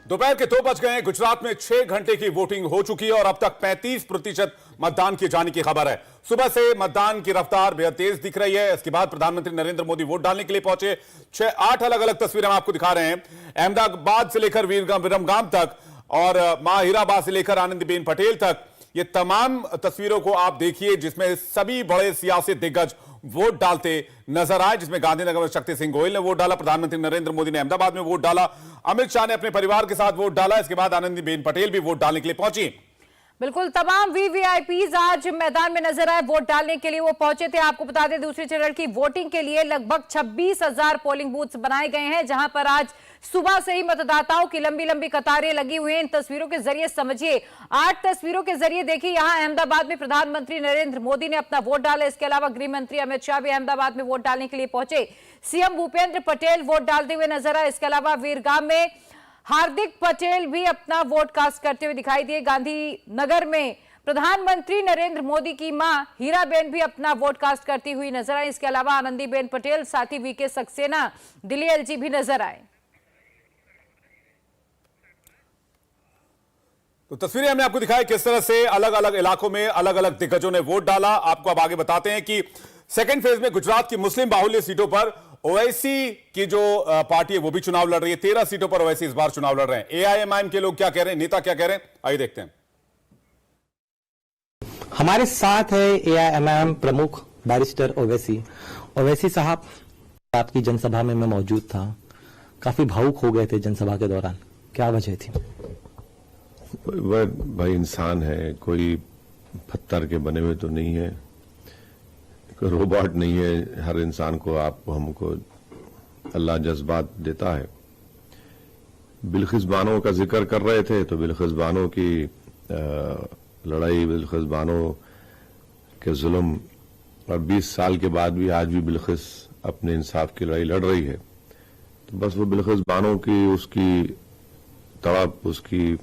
दोपहर के 2 बज गए हैं। गुजरात में 6 घंटे की वोटिंग हो चुकी है और अब तक 35% मतदान किए जाने की खबर है। सुबह से मतदान की रफ्तार बेहद तेज दिख रही है। इसके बाद प्रधानमंत्री नरेंद्र मोदी वोट डालने के लिए पहुंचे। 8 अलग अलग तस्वीरें हम आपको दिखा रहे हैं, अहमदाबाद से लेकर विरमगाम तक और मां हीराबाद से लेकर आनंदीबेन पटेल तक। ये तमाम तस्वीरों को आप देखिए जिसमें सभी बड़े सियासी दिग्गज वोट डालते नजर आए, जिसमें गांधीनगर में शक्ति सिंह गोयल ने वोट डाला, प्रधानमंत्री नरेंद्र मोदी ने अहमदाबाद में वोट डाला, अमित शाह ने अपने परिवार के साथ वोट डाला। इसके बाद आनंदीबेन पटेल भी वोट डालने के लिए पहुंची। बिल्कुल, तमाम वीवीआईपीज आज मैदान में नजर आए, वोट डालने के लिए वो पहुंचे थे। आपको बता दें, दूसरे चरण की वोटिंग के लिए लगभग 26,000 पोलिंग बूथ्स बनाए गए हैं, जहां पर आज सुबह से ही मतदाताओं की लंबी लंबी कतारें लगी हुई हैं। इन तस्वीरों के जरिए समझिए, 8 तस्वीरों के जरिए देखिए, यहां अहमदाबाद में प्रधानमंत्री नरेंद्र मोदी ने अपना वोट डाला। इसके अलावा गृह मंत्री अमित शाह भी अहमदाबाद में वोट डालने के लिए पहुंचे। सीएम भूपेंद्र पटेल वोट डालते हुए नजर आए। इसके अलावा वीरगाम में हार्दिक पटेल भी अपना वोट कास्ट करते हुए दिखाई दिए। गांधीनगर में प्रधानमंत्री नरेंद्र मोदी की मां हीराबेन भी अपना वोट कास्ट करती हुई नजर आई। इसके अलावा आनंदीबेन पटेल, साथ ही वीके सक्सेना, दिल्ली एलजी भी नजर आए। तो तस्वीरें हमने आपको दिखाई किस तरह से अलग अलग इलाकों में अलग अलग दिग्गजों ने वोट डाला। आपको अब आगे बताते हैं कि सेकेंड फेज में गुजरात की मुस्लिम बाहुल्य सीटों पर ओवैसी की जो पार्टी है वो भी चुनाव लड़ रही है। 13 सीटों पर ओवैसी इस बार चुनाव लड़ रहे हैं। एआईएमआईएम के लोग क्या कह रहे हैं, नेता क्या कह रहे हैं, आइए देखते हैं। हमारे साथ है एआईएमआईएम प्रमुख बैरिस्टर ओवैसी। ओवैसी साहब, आपकी जनसभा में मैं मौजूद था, काफी भावुक हो गए थे जनसभा के दौरान, क्या वजह थी? वह भाई इंसान है, कोई पत्थर के बने हुए तो नहीं है, कोई रोबोट नहीं है। हर इंसान को, आपको, हमको अल्लाह जज्बात देता है। बिल्किस बानो का जिक्र कर रहे थे, तो बिल्किस बानो की लड़ाई, बिल्किस बानो के जुल्म, और 20 साल के बाद भी आज भी बिल्किस अपने इंसाफ की लड़ाई लड़ रही है। तो बस वो बिल्किस बानो की, उसकी तड़प, उसकी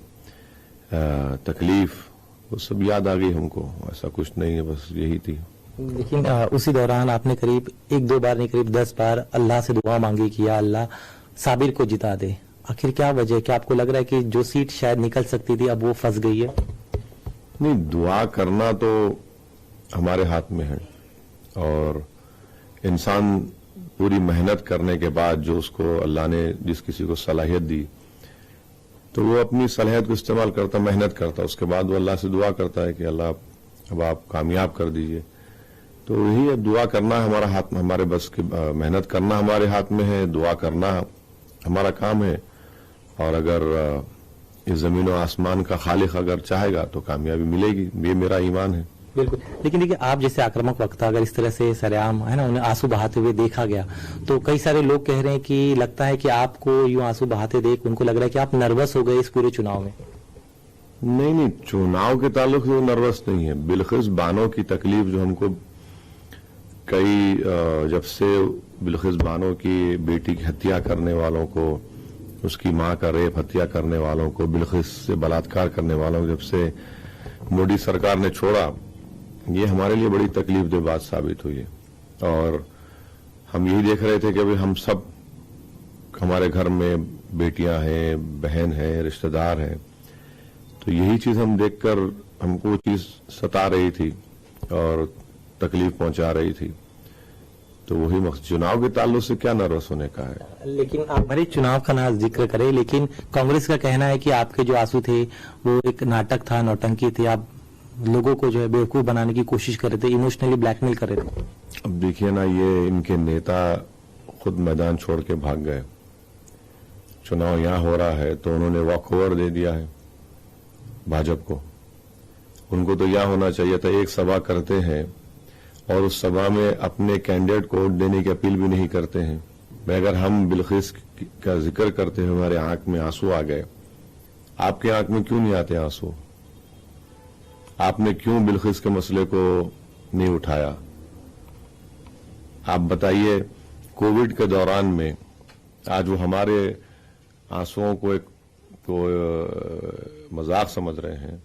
तकलीफ, वो सब याद आ गई हमको। ऐसा कुछ नहीं है, बस यही थी। लेकिन उसी दौरान आपने करीब 1-2 बार नहीं, करीब 10 बार अल्लाह से दुआ मांगी कि या अल्लाह साबिर को जिता दे। आखिर क्या वजह है? क्या आपको लग रहा है कि जो सीट शायद निकल सकती थी अब वो फंस गई है? नहीं, दुआ करना तो हमारे हाथ में है, और इंसान पूरी मेहनत करने के बाद जो उसको अल्लाह ने जिस किसी को सलाहियत दी, तो वो अपनी सलाहियत को इस्तेमाल करता, मेहनत करता, उसके बाद वो अल्लाह से दुआ करता है कि अल्लाह अब आप कामयाब कर दीजिए। तो यही है, दुआ करना हमारा हाथ में, हमारे बस की, मेहनत करना हमारे हाथ में है, दुआ करना हमारा काम है। और अगर इस जमीन और आसमान का खालिक अगर चाहेगा तो कामयाबी मिलेगी, ये मेरा ईमान है। बिल्कुल, लेकिन देखिए, आप जैसे आक्रामक वक्ता अगर इस तरह से सरेआम है ना, उन्हें आंसू बहाते हुए देखा गया, तो कई सारे लोग कह रहे हैं कि लगता है कि आपको यूं आंसू बहाते देख उनको लग रहा है कि आप नर्वस हो गए इस पूरे चुनाव में। नहीं, चुनाव के ताल्लुक से नर्वस नहीं है। बिल्किस बानो की तकलीफ जो हमको कई, जब से बिल्किस बानो की बेटी की हत्या करने वालों को, उसकी मां का रेप, हत्या करने वालों को, बिल्किस से बलात्कार करने वालों को जब से मोदी सरकार ने छोड़ा, ये हमारे लिए बड़ी तकलीफ दे बात साबित हुई है। और हम यही देख रहे थे कि अभी हम सब, हमारे घर में बेटियां हैं, बहन है, रिश्तेदार हैं, तो यही चीज हम देखकर हमको वो चीज सता रही थी और तकलीफ पहुंचा रही थी। तो वही मकसद, चुनाव के ताल्लुक से क्या नर्वस होने का है। लेकिन आप भले चुनाव का ना जिक्र करें, लेकिन कांग्रेस का कहना है कि आपके जो आंसू थे वो एक नाटक था, नौटंकी थी, आप लोगों को जो है बेवकूफ बनाने की कोशिश कर रहे थे, इमोशनली ब्लैकमेल कर रहे थे। अब देखिए ना, ये इनके नेता खुद मैदान छोड़ के भाग गए। चुनाव यहां हो रहा है तो उन्होंने वॉक ओवर दे दिया है भाजपा को। उनको तो यह होना चाहिए था, एक सभा करते हैं और उस सभा में अपने कैंडिडेट को वोट देने की अपील भी नहीं करते हैं। अगर हम बिल्किस का जिक्र करते हैं, हमारे आंख में आंसू आ गए, आपके आंख में क्यों नहीं आते आंसू? आपने क्यों बिल्किस के मसले को नहीं उठाया? आप बताइए, कोविड के दौरान में आज वो हमारे आंसुओं को एक मजाक समझ रहे हैं।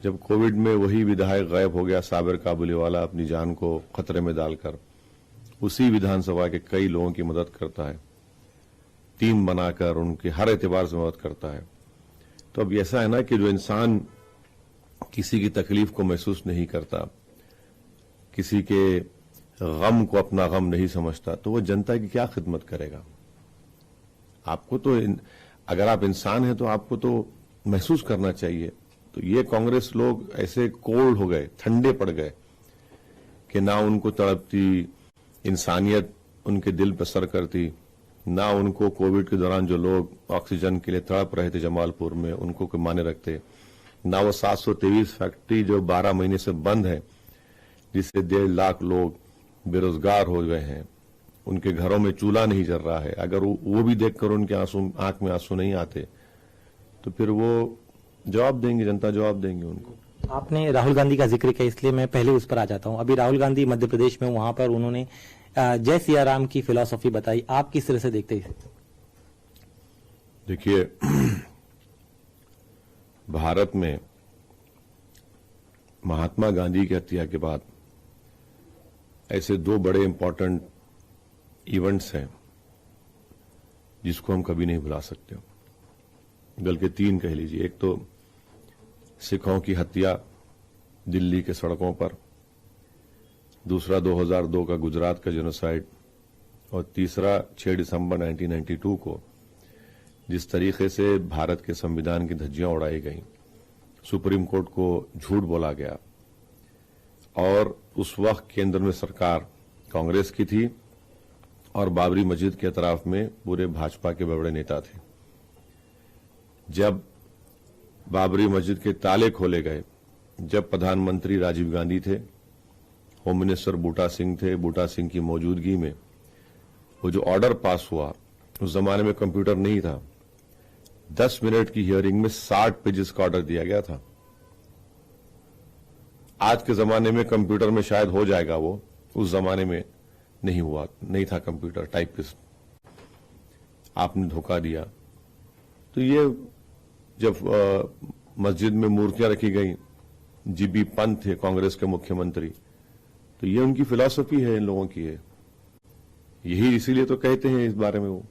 जब कोविड में वही विधायक गायब हो गया, साबिर काबुलीवाला, अपनी जान को खतरे में डालकर, उसी विधानसभा के कई लोगों की मदद करता है, टीम बनाकर उनके हर एतबार से मदद करता है। तो अब ऐसा है ना कि जो इंसान किसी की तकलीफ को महसूस नहीं करता, किसी के गम को अपना गम नहीं समझता, तो वो जनता की क्या खिदमत करेगा? आपको तो अगर आप इंसान हैं तो आपको तो महसूस करना चाहिए। तो ये कांग्रेस लोग ऐसे कोल्ड हो गए, ठंडे पड़ गए कि ना उनको तड़पती इंसानियत उनके दिल पर सर करती, ना उनको कोविड के दौरान जो लोग ऑक्सीजन के लिए तड़प रहे थे जमालपुर में उनको कोई माने रखते, ना वो 723 फैक्ट्री जो 12 महीने से बंद है जिससे 1.5 लाख लोग बेरोजगार हो गए हैं, उनके घरों में चूल्हा नहीं जल रहा है, अगर वो भी देखकर उनके आंख में आंसू नहीं आते तो फिर वो जवाब देंगे, जनता जवाब देंगे उनको। आपने राहुल गांधी का जिक्र किया इसलिए मैं पहले उस पर आ जाता हूं। अभी राहुल गांधी मध्य प्रदेश में वहां पर उन्होंने जय सिया राम की फिलॉसफी बताई, आप किस तरह से देखते हैं? देखिए, भारत में महात्मा गांधी की हत्या के बाद ऐसे 2 बड़े इंपॉर्टेंट इवेंट्स हैं जिसको हम कभी नहीं भुला सकते, बल्कि 3 कह लीजिए। एक तो सिखों की हत्या दिल्ली के सड़कों पर, दूसरा 2002 का गुजरात का जेनोसाइड, और तीसरा 6 दिसंबर 1992 को जिस तरीके से भारत के संविधान की धज्जियां उड़ाई गई, सुप्रीम कोर्ट को झूठ बोला गया, और उस वक्त केंद्र में सरकार कांग्रेस की थी और बाबरी मस्जिद के अतराफ में पूरे भाजपा के बड़े नेता थे। जब बाबरी मस्जिद के ताले खोले गए, जब प्रधानमंत्री राजीव गांधी थे, होम मिनिस्टर बूटा सिंह थे, बूटा सिंह की मौजूदगी में वो जो ऑर्डर पास हुआ, उस जमाने में कंप्यूटर नहीं था, 10 मिनट की हियरिंग में 60 पेजेस का ऑर्डर दिया गया था। आज के जमाने में कंप्यूटर में शायद हो जाएगा वो, उस जमाने में नहीं हुआ, नहीं था कंप्यूटर, टाइपिस्ट। आपने धोखा दिया। तो ये जब मस्जिद में मूर्तियां रखी गई, जीबी पंत थे कांग्रेस के मुख्यमंत्री, तो ये उनकी फिलॉसफी है, इन लोगों की है, यही इसीलिए तो कहते हैं इस बारे में वो।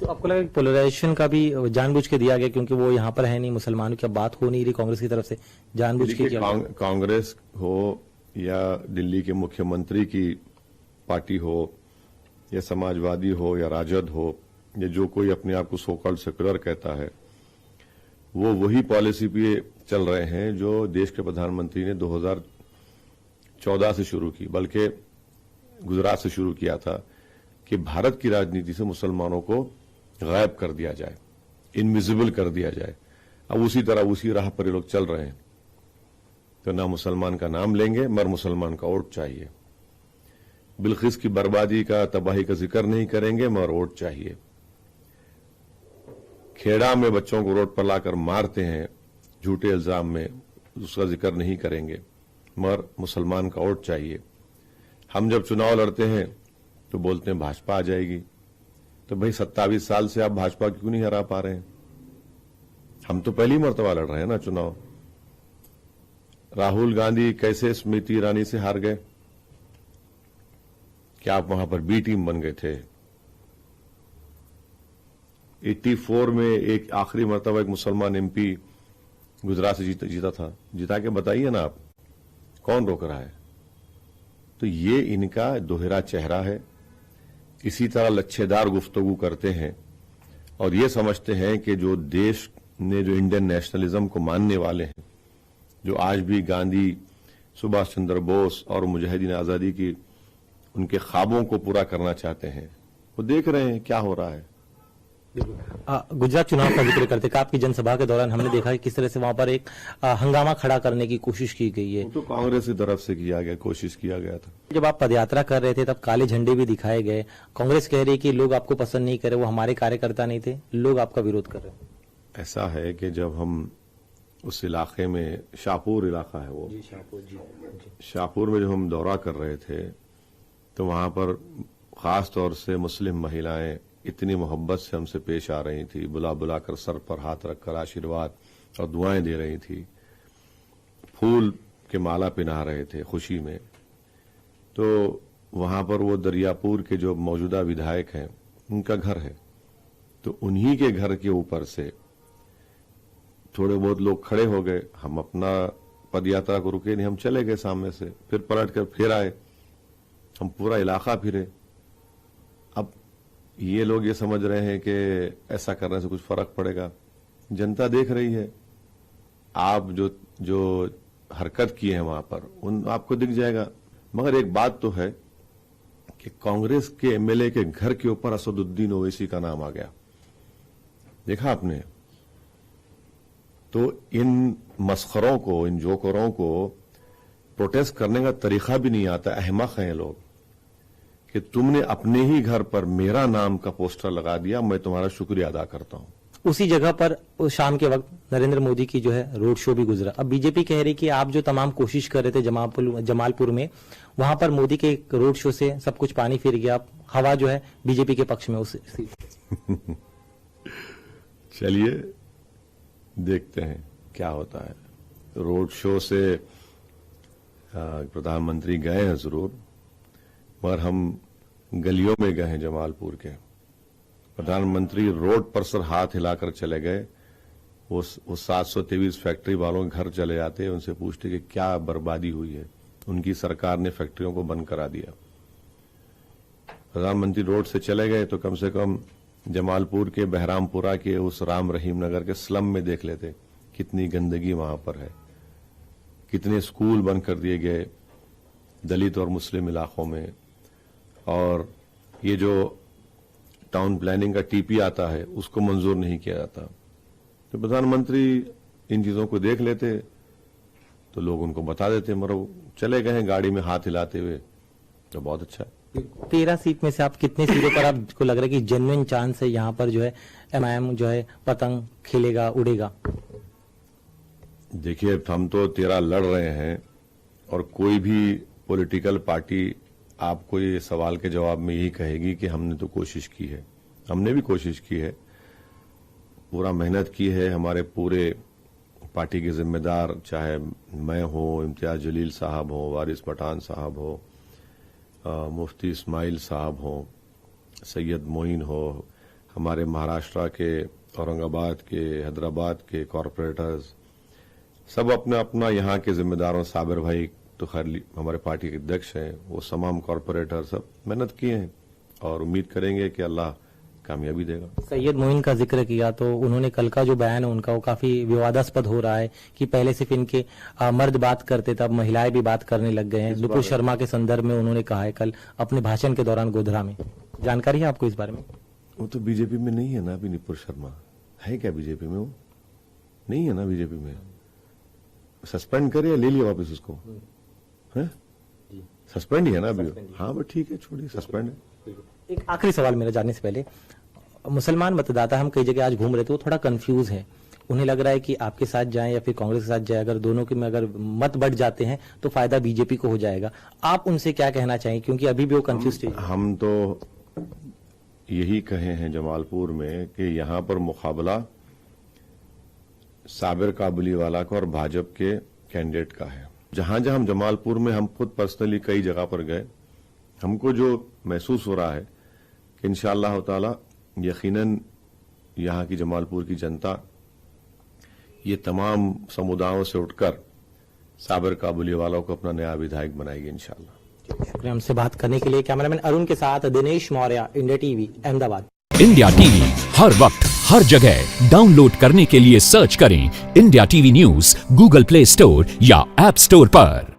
तो आपको लगा पोलराइजेशन का भी जानबूझ के दिया गया क्योंकि वो यहाँ पर है नहीं, मुसलमानों की बात हो नहीं रही कांग्रेस की तरफ से, जानबूझ के किया? कांग्रेस हो या दिल्ली के मुख्यमंत्री की पार्टी हो या समाजवादी हो या राजद हो या जो कोई अपने आप को सो कॉल्ड सेक्युलर कहता है, वो वही पॉलिसी पे चल रहे हैं जो देश के प्रधानमंत्री ने 2014 से शुरू की, बल्कि गुजरात से शुरू किया था कि भारत की राजनीति से मुसलमानों को गायब कर दिया जाए, इनविजिबल कर दिया जाए। अब उसी तरह उसी राह पर ये लोग चल रहे हैं। तो ना मुसलमान का नाम लेंगे मगर मुसलमान का वोट चाहिए, बिल्किस की बर्बादी का, तबाही का जिक्र नहीं करेंगे मगर वोट चाहिए। खेड़ा में बच्चों को रोड पर लाकर मारते हैं झूठे इल्जाम में, उसका जिक्र नहीं करेंगे मगर मुसलमान का वोट चाहिए। हम जब चुनाव लड़ते हैं तो बोलते हैं भाजपा आ जाएगी, तो भाई 27 साल से आप भाजपा क्यों नहीं हरा पा रहे हैं? हम तो पहली मर्तबा लड़ रहे हैं ना चुनाव। राहुल गांधी कैसे स्मृति ईरानी से हार गए? क्या आप वहां पर बी टीम बन गए थे? 84 में एक आखिरी मर्तबा एक मुसलमान एमपी गुजरात से जीता था, जिता के बताइए ना आप, कौन रोक रहा है? तो ये इनका दोहरा चेहरा है। इसी तरह लच्छेदार गुफ्तगू करते हैं और ये समझते हैं कि जो देश ने जो इंडियन नेशनलिज्म को मानने वाले हैं, जो आज भी गांधी, सुभाष चंद्र बोस और मुजाहिदीन आजादी की उनके ख्वाबों को पूरा करना चाहते हैं, वो देख रहे हैं क्या हो रहा है। गुजरात चुनाव का जिक्र करते आपकी जनसभा के दौरान हमने देखा कि किस तरह से वहां पर एक हंगामा खड़ा करने की कोशिश की गई है। तो कांग्रेस की तरफ से कोशिश किया गया था। जब आप पदयात्रा कर रहे थे तब काले झंडे भी दिखाए गए। कांग्रेस कह रही है कि लोग आपको पसंद नहीं करे, वो हमारे कार्यकर्ता नहीं थे, लोग आपका विरोध कर रहे हैं। ऐसा है कि जब हम उस इलाके में, शाहपुर इलाका है वो, शाहपुर में जब हम दौरा कर रहे थे तो वहां पर खास तौर से मुस्लिम महिलाएं इतनी मोहब्बत से हमसे पेश आ रही थी, बुला बुलाकर सर पर हाथ रखकर आशीर्वाद और दुआएं दे रही थी, फूल के माला पहना रहे थे खुशी में। तो वहां पर वो दरियापुर के जो मौजूदा विधायक हैं उनका घर है, तो उन्हीं के घर के ऊपर से थोड़े बहुत लोग खड़े हो गए, हम अपना पद यात्रा को रुके नहीं, हम चले गए सामने से, फिर पलट कर फिर आए, हम पूरा इलाका फिरे। अब ये लोग ये समझ रहे हैं कि ऐसा करने से कुछ फर्क पड़ेगा। जनता देख रही है, आप जो हरकत की है वहां पर उन आपको दिख जाएगा। मगर एक बात तो है कि कांग्रेस के एमएलए के घर के ऊपर असदुद्दीन ओवैसी का नाम आ गया, देखा आपने? तो इन मस्खरों को, इन जोकरों को प्रोटेस्ट करने का तरीका भी नहीं आता। अहमक हैं ये लोग कि तुमने अपने ही घर पर मेरा नाम का पोस्टर लगा दिया, मैं तुम्हारा शुक्रिया अदा करता हूं। उसी जगह पर उस शाम के वक्त नरेंद्र मोदी की जो है रोड शो भी गुजरा। अब बीजेपी कह रही कि आप जो तमाम कोशिश कर रहे थे जमालपुर में, वहां पर मोदी के रोड शो से सब कुछ पानी फिर गया, हवा जो है बीजेपी के पक्ष में उस चलिए देखते हैं क्या होता है। रोड शो से प्रधानमंत्री गए हैं जरूर, मगर हम गलियों में गए हैं जमालपुर के। प्रधानमंत्री रोड पर सर हाथ हिलाकर चले गए। वो 723 फैक्ट्री वालों के घर चले जाते, उनसे पूछते कि क्या बर्बादी हुई है। उनकी सरकार ने फैक्ट्रियों को बंद करा दिया। प्रधानमंत्री रोड से चले गए तो कम से कम जमालपुर के बहरामपुरा के उस राम रहीम नगर के स्लम में देख लेते कितनी गंदगी वहां पर है, कितने स्कूल बंद कर दिए गए दलित और मुस्लिम इलाकों में। और ये जो टाउन प्लानिंग का टीपी आता है उसको मंजूर नहीं किया जाता। तो प्रधानमंत्री इन चीजों को देख लेते तो लोग उनको बता देते, मरो चले गए हैं गाड़ी में हाथ हिलाते हुए, तो बहुत अच्छा है। 13 सीट में से आप कितने सीटों पर आपको लग रहा है कि जेन्युइन चांस है यहाँ पर जो है एमआईएम जो है पतंग खेलेगा, उड़ेगा? देखिए, हम तो 13 लड़ रहे हैं और कोई भी पॉलिटिकल पार्टी आपको ये सवाल के जवाब में यही कहेगी कि हमने तो कोशिश की है। हमने भी कोशिश की है, पूरा मेहनत की है। हमारे पूरे पार्टी के जिम्मेदार, चाहे मैं हो, इम्तियाज जलील साहब हो, वारिस पठान साहब हो, मुफ्ती इस्माइल साहब हो, सैयद मोइन हो, हमारे महाराष्ट्र के, औरंगाबाद के, हैदराबाद के कॉरपोरेटर्स, सब अपना अपना यहाँ के जिम्मेदारों, साबिर भाई तो खैर हमारे पार्टी के अध्यक्ष हैं, वो तमाम कॉरपोरेटर सब मेहनत किए हैं और उम्मीद करेंगे कि अल्लाह कामयाबी देगा। सैयद मोइन का जिक्र किया तो उन्होंने कल का जो बयान है उनका वो काफी विवादास्पद हो रहा है कि पहले सिर्फ इनके मर्द बात करते थे, अब महिलाएं भी बात करने लग गए हैं। नुपुर शर्मा के संदर्भ में उन्होंने कहा है कल अपने भाषण के दौरान गोधरा में। जानकारी है आपको इस बारे में? वो तो बीजेपी में नहीं है ना अभी। नुपुर शर्मा है क्या बीजेपी में? वो नहीं है ना बीजेपी में। सस्पेंड करे या ले लिया वापस उसको? सस्पेंड ही है ना अभी? हाँ बस ठीक है, छोड़िए, सस्पेंड है। एक आखिरी सवाल मेरा जानने से पहले, मुसलमान मतदाता हम कई जगह आज घूम रहे थे, वो थोड़ा कंफ्यूज है। उन्हें लग रहा है कि आपके साथ जाएं या फिर कांग्रेस के साथ जाए, अगर दोनों के में अगर मत बढ़ जाते हैं तो फायदा बीजेपी को हो जाएगा। आप उनसे क्या कहना चाहिए, क्योंकि अभी भी वो कंफ्यूज है? हम तो यही कहे हैं जमालपुर में कि यहां पर मुकाबला साबिर काबुलीवाला का और भाजपा के कैंडिडेट का है। जहां जहां हम जमालपुर में, हम खुद पर्सनली कई जगह पर गए, हमको जो महसूस हो रहा है कि इंशाअल्लाह ताला यकीनन यहां की जमालपुर की जनता ये तमाम समुदायों से उठकर साबिर काबुलीवाला को अपना नया विधायक बनाएगी इंशाअल्लाह। शुक्रिया हमसे बात करने के लिए। कैमरामैन अरुण के साथ Dinesh Maurya, India TV, Ahmedabad. India TV हर वक्त हर जगह डाउनलोड करने के लिए सर्च करें India TV news Google Play Store या ऐप स्टोर पर।